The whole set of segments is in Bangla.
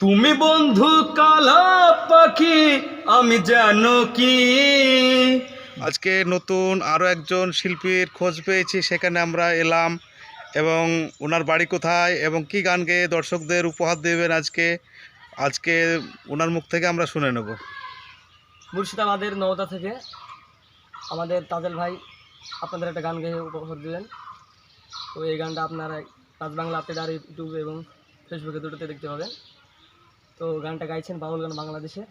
তুমি বন্ধু কালা পাখি, আমি জানো কি। আজকে নতুন আরও একজন শিল্পীর খোঁজ পেয়েছি, সেখানে আমরা এলাম এবং ওনার বাড়ি কোথায় এবং কি গান গেয়ে দর্শকদের উপহার দেবেন আজকে আজকে ওনার মুখ থেকে আমরা শুনে নেব। মুর্শিদাবাদের নওদা থেকে আমাদের তাজেল ভাই আপনাদের একটা গান গেয়ে উপহার দিলেন। তো এই গানটা আপনারা তাজ বাংলা আপডেট আর ইউটিউব এবং ফেসবুকে দুটোতে দেখতে পাবেন। তো গানটা গাইছেন বাউল গান বাংলাদেশে।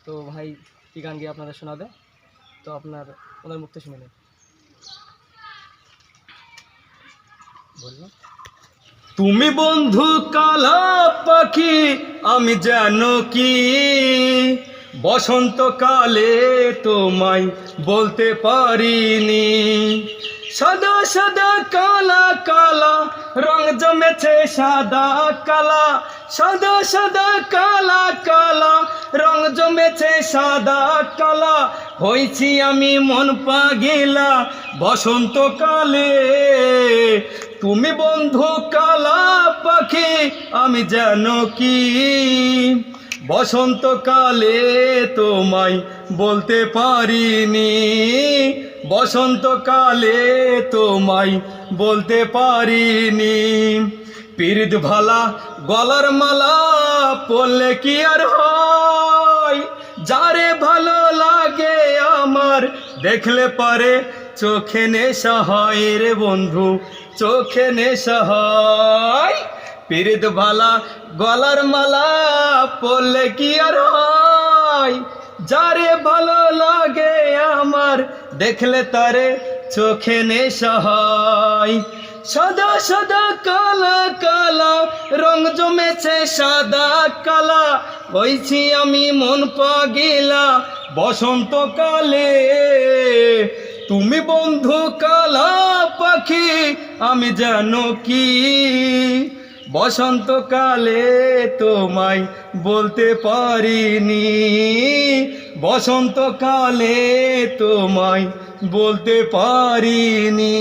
তো ভাই কী গান গিয়ে আপনাদের শোনাবে, তো আপনার ওনার মুখ থেকে শুনে নেন। বললাম তুমি বন্ধু কালা পাখি, আমি জানো কি। বসন্তকালে তোমায় বলতে পারিনি। সাদা সাদা কালা কালা রং জমেছে সাদা কালা। সাদা সাদা কালা কালা রং জমেছে সাদা কালা। হয়েছি আমি মন পাগিলা বসন্তকালে। তুমি বন্ধু কালা পাখি, আমি জানো কি। বসন্তকালে তোমায় বলতে পারিনি। বসন্তকালে তোমায় বলতে পারিনি। পিরিত ভালা গলার মালা পরলে কি আর হয়। যারে ভালো লাগে আমার দেখলে পারে চোখে নেশা হয় রে বন্ধু, চোখে নেশা হয়। পিরিত ভালা গলার মালা পরলে কি আর হয়। যারে ভালো লাগে আমার দেখলে তারে চোখে নেশা হয়। সাদা সাদা কালা কালা রং জমেছে সাদা কালা। হইছি আমি মন পাগিলা বসন্তকালে। তুমি বন্ধু কালা পাখি, আমি জানো কি। বসন্তকালে তোমায় বলতে পারিনি। বসন্তকালে তোমায় বলতে পারিনি।